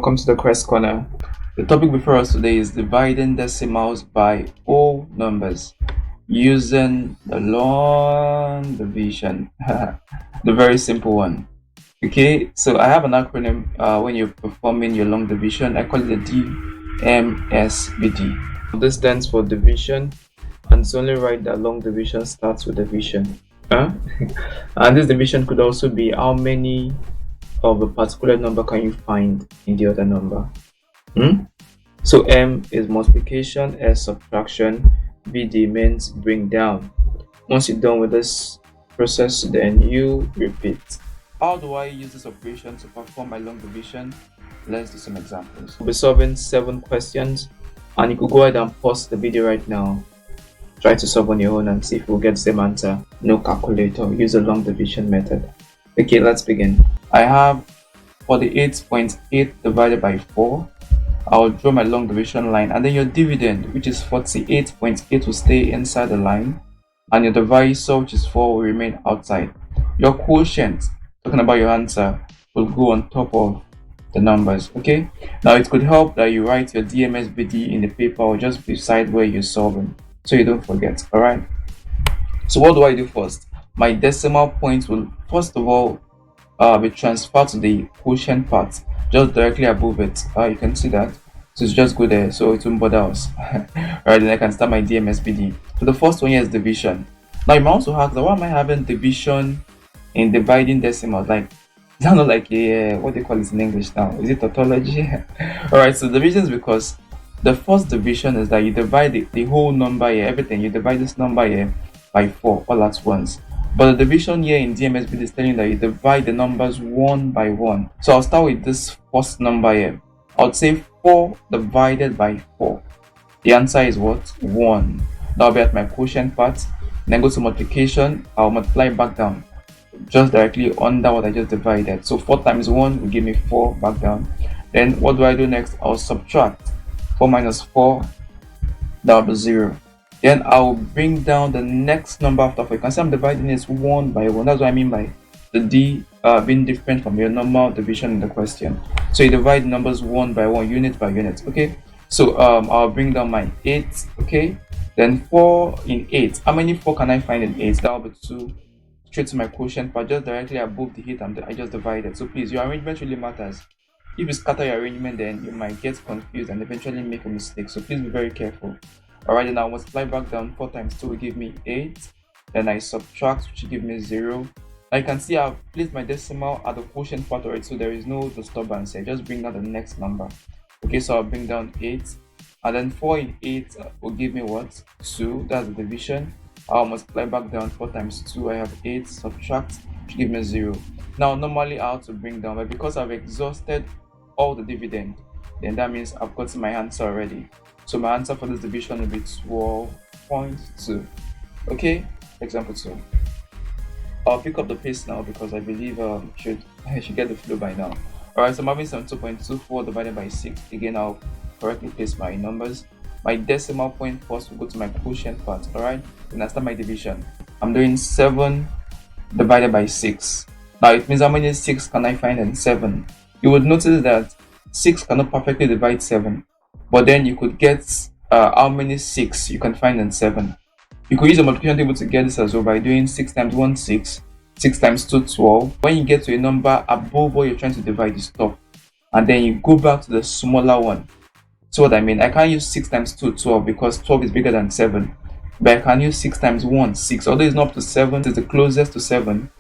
Welcome to the Quest Corner. The topic before us today is dividing decimals by whole numbers using the long division, the very simple one. Okay, so I have an acronym when you're performing your long division. I call it the DMSBD. This stands for division, and it's only right that long division starts with division. And this division could also be how many of a particular number can you find in the other number. So M is multiplication, S subtraction, BD means bring down. Once you're done with this process, then you repeat. How do I use this operation to perform my long division? Let's do some examples. We'll be solving 7 questions, and you could go ahead and pause the video right now. Try to solve on your own and see if we'll get the same answer. No calculator, use the long division method. Okay, let's begin. I have 48.8 divided by 4. I'll draw my long division line, and then your dividend, which is 48.8, will stay inside the line, and your divisor, which is 4, will remain outside. Your quotient, talking about your answer, will go on top of the numbers. Okay, now it could help that you write your DMSBD in the paper or just beside where you're solving, so you don't forget. All right, so what do I do first? My decimal point will first of all be transferred to the quotient part, just directly above it. You can see that, so it's just go there, so it won't bother us. Alright, then I can start my DMSBD. So the first one here is division. Now you might also ask, why am I having division in dividing decimals? Like, is that not like a what they call it in English now? Is it tautology? Alright, so division is because the first division is that you divide the whole number here, everything. You divide this number here by 4 all at once. But the division here in DMSBD is telling you that you divide the numbers one by one. So I'll start with this first number here. I would say 4 divided by 4. The answer is what? 1. That'll be at my quotient part. Then go to multiplication. I'll multiply back down, just directly under what I just divided. So 4 times 1 will give me 4 back down. Then what do I do next? I'll subtract 4 minus 4. That'll be 0. Then I'll bring down the next number after 4. You can see I'm dividing it one by one. That's what I mean by the D being different from your normal division in the question. So you divide numbers one by one, unit by unit. Okay. So I'll bring down my 8. Okay. Then 4 in 8. How many 4 can I find in 8? That'll be 2. Straight to my quotient part, just directly above the 8 I just divided. So please, your arrangement really matters. If you scatter your arrangement, then you might get confused and eventually make a mistake. So please be very careful. Alright, then I'll multiply back down. 4 times 2 will give me 8. Then I subtract, which will give me 0. Now you can see I've placed my decimal at the quotient part already, so there is no disturbance here. Just bring down the next number. Okay, so I'll bring down 8. And then 4 in 8 will give me what? 2. That's the division. I'll multiply back down. 4 times 2, I have 8. Subtract, which will give me 0. Now normally I have to bring down, but because I've exhausted all the dividend, then that means I've gotten my answer already. So my answer for this division will be 12.2. Okay, example 2. I'll pick up the pace now because I believe I should get the flow by now. Alright, so I'm having 72.24 divided by 6. Again, I'll correctly place my numbers. My decimal point first will go to my quotient part. Alright, then I start my division. I'm doing 7 divided by 6. Now it means how many 6 can I find in 7? You would notice that 6 cannot perfectly divide 7. But then you could get how many 6 you can find in 7. You could use a multiplication table to get this as well by doing 6 times 1, 6. 6 times 2, 12. When you get to a number above what you're trying to divide, you stop. And then you go back to the smaller one. So what I mean, I can't use 6 times 2, 12, because 12 is bigger than 7. But I can use 6 times 1, 6. Although it's not up to 7, it's the closest to 7.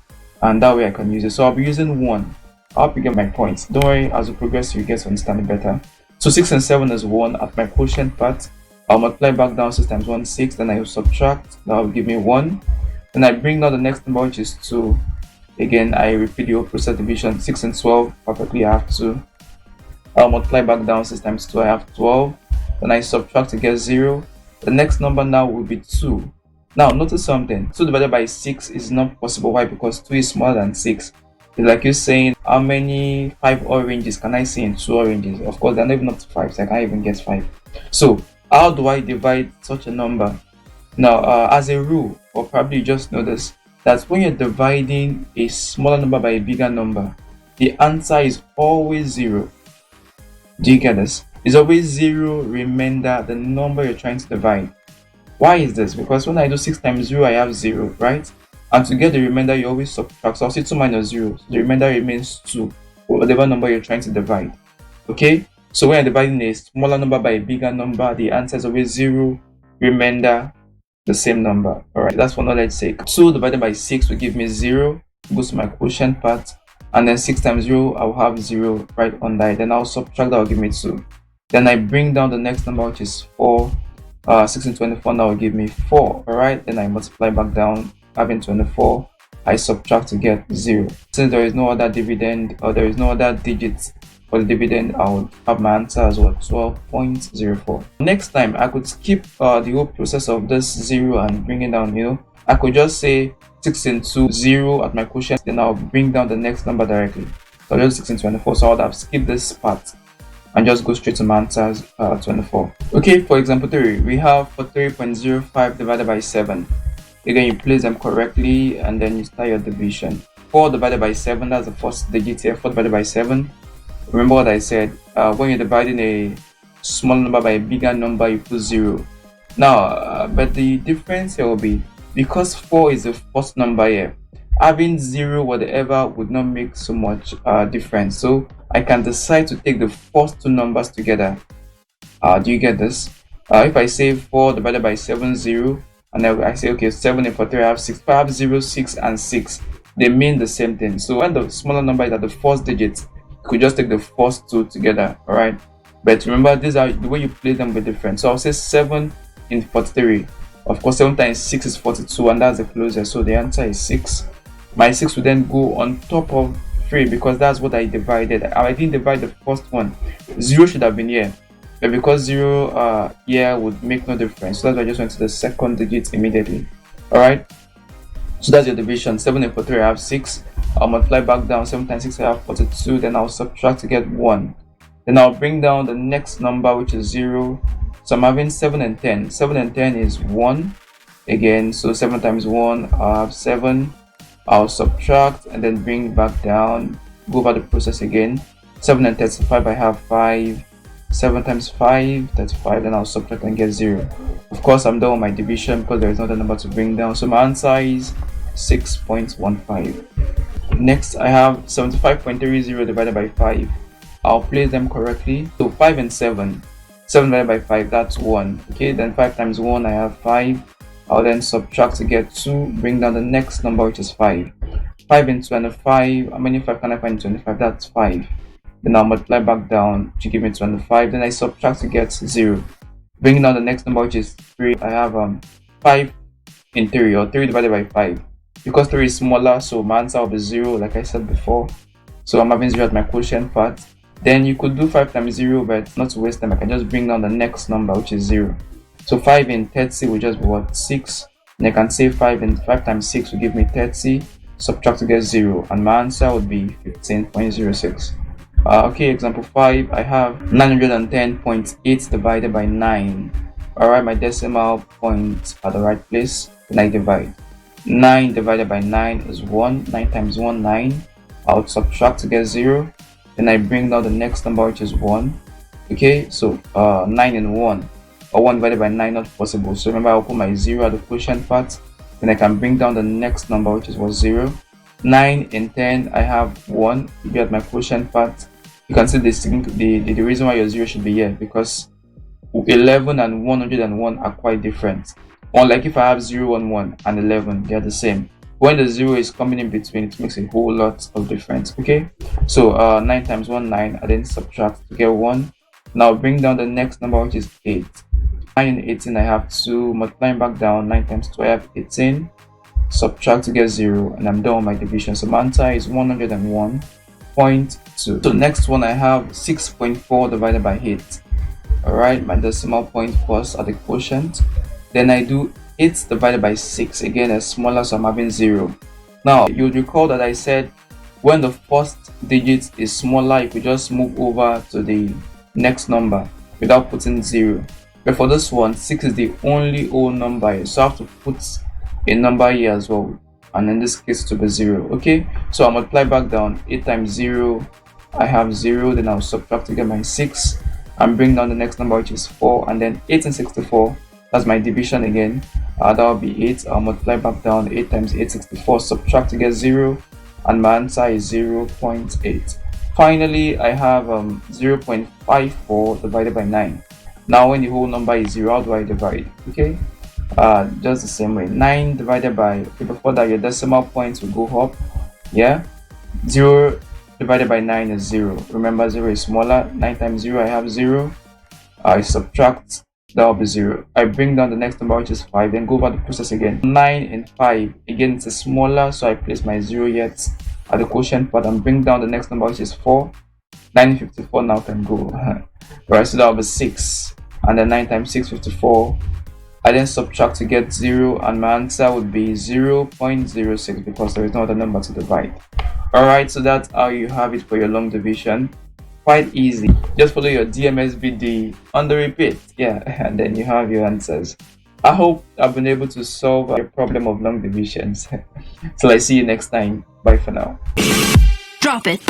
And that way I can use it. So I'll be using 1. I hope you get my points. Don't worry, as we progress, you get to understand it better. So 6 and 7 is 1 at my quotient part. I'll multiply back down. 6 times 1, 6. Then I will subtract. That will give me 1. Then I bring down the next number, which is 2. Again, I repeat the whole process division. 6 and 12, perfectly I have 2. I'll multiply back down. 6 times 2, I have 12. Then I subtract to get 0. The next number now will be 2. Now, notice something. 2 divided by 6 is not possible. Why? Because 2 is smaller than 6. It's like you're saying, how many 5 oranges can I see in 2 oranges? Of course, they're not even up to 5, so I can't even get 5. So, how do I divide such a number? Now, as a rule, or probably you just know this, that when you're dividing a smaller number by a bigger number, the answer is always 0. Do you get this? It's always zero remainder the number you're trying to divide. Why is this? Because when I do 6 times 0, I have 0, right? And to get the remainder, you always subtract. So I'll say 2 minus 0. So the remainder remains 2, or whatever number you're trying to divide. Okay? So when you're dividing a smaller number by a bigger number, the answer is always 0, remainder, the same number. Alright, that's for knowledge sake. 2 divided by 6 will give me 0, goes to my quotient part. And then 6 times 0, I'll have 0 right under it. Then I'll subtract, that will give me 2. Then I bring down the next number, which is 4. 6 and 24 now will give me 4. Alright, then I multiply back down, having 24. I subtract to get 0. Since there is no other dividend, or there is no other digits for the dividend, I would have my answer as well, 12.04. Next time, I could skip the whole process of this 0 and bring it down. I could just say 6 into 0 at my quotient, then I'll bring down the next number directly. So I'll just 6 and 24, so I would have skipped this part and just go straight to my answers, 24. Okay, for example 3, we have 43.05 divided by 7. Again, you place them correctly and then you start your division. 4 divided by 7, that's the first digit here. 4 divided by 7. Remember what I said, when you're dividing a small number by a bigger number, you put 0. Now, but the difference here will be, because 4 is the first number here, having 0 whatever would not make so much difference. So I can decide to take the first two numbers together. Do you get this? If I say 4 divided by 7, 0, and then I say, okay, 7 and 43, I have 6. If I have 0, 6, and 6, they mean the same thing. So when the smaller number is at the first digit, you could just take the first two together, alright? But remember, these are the way you place them will be different. So I'll say 7 in 43. Of course, 7 times 6 is 42, and that's the closest. So the answer is 6. My 6 will then go on top of 3 because that's what I divided. I didn't divide the first one. 0 should have been here. But because 0 here would make no difference. So that's why I just went to the second digit immediately. Alright? So that's your division. 7 and 43, I have 6. I'll multiply back down. 7 times 6, I have 42. Then I'll subtract to get 1. Then I'll bring down the next number, which is 0. So I'm having 7 and 10. 7 and 10 is 1. Again, so 7 times 1, I'll have 7. I'll subtract and then bring back down. Go over the process again. 7 and 35, I have 5. 7 times 5, that's 5. Then I'll subtract and get 0. Of course, I'm done with my division because there is not a number to bring down. So my answer is 6.15. Next, I have 75.30 divided by 5. I'll place them correctly. So 5 and 7. 7 divided by 5, that's 1. Okay, then 5 times 1, I have 5. I'll then subtract to get 2. Bring down the next number, which is 5. 5 and 25. How many 5 can I find in 25? That's 5. Then I'll multiply back down to give me 25. Then I subtract to get 0. Bringing down the next number, which is 3. I have 5 in 3, or 3 divided by 5. Because 3 is smaller, so my answer will be 0, like I said before. So I'm having 0 at my quotient part. Then you could do 5 times 0, but not to waste time, I can just bring down the next number, which is 0. So 5 in 30 will just be what? 6. And I can say 5 times 6 will give me 30. Subtract to get 0. And my answer would be 15.06. Okay, example 5. I have 910.8 divided by 9. Alright, my decimal point at the right place. Then I divide. 9 divided by 9 is 1. 9 times 1, 9. I'll subtract to get 0. Then I bring down the next number, which is 1. Okay, so 9 and 1. Or 1 divided by 9, not possible. So remember, I'll put my 0 at the quotient part. Then I can bring down the next number, which is 0. 9 and 10, I have 1. Be at my quotient part. You can see the reason why your 0 should be here, because 11 and 101 are quite different. Unlike if I have 0, 1, 1 and 11, they are the same. When the 0 is coming in between, it makes a whole lot of difference. Okay, so 9 times 1, 9. I then subtract to get 1. Now bring down the next number, which is 8. 9 and 18, I have 2. Multiplying back down, 9 times 2, I have 18. Subtract to get 0, and I'm done with my division. So my answer is 101.2. So next one, I have 6.4 divided by 8. Alright, my decimal point first at the quotient. Then I do 8 divided by 6. Again, it's smaller, so I'm having 0. Now, you would recall that I said when the first digit is smaller, you could just move over to the next number without putting 0. But for this one, 6 is the only whole number here, so I have to put a number here as well, and in this case to be 0. Okay, so I'll multiply back down. 8 times 0, I have 0, then I'll subtract to get my 6 and bring down the next number, which is 4, and then 8 and 64. That's my division again. That will be 8. I'll multiply back down. 8 times 8, 64. Subtract to get 0, and my answer is 0.8. Finally, I have 0.54 divided by 9. Now, when the whole number is 0, how do I divide? Okay, just the same way. 9 divided by, okay, before that, your decimal points will go up. Yeah, 0 divided by 9 is 0. Remember, 0 is smaller. 9 times 0, I have 0. I subtract, that will be 0. I bring down the next number, which is 5, then go over the process again. 9 and 5, again, it's a smaller, so I place my 0 yet at the quotient part and bring down the next number, which is 4. 9 and 54 now can go. Right, so that will be 6. And then 9 times 6, 54. I then subtract to get 0, and my answer would be 0.06 because there is no other number to divide. Alright, so that's how you have it for your long division. Quite easy. Just follow your DMSBD on the repeat. Yeah, and then you have your answers. I hope I've been able to solve your problem of long divisions. Till I see you next time. Bye for now. Drop it.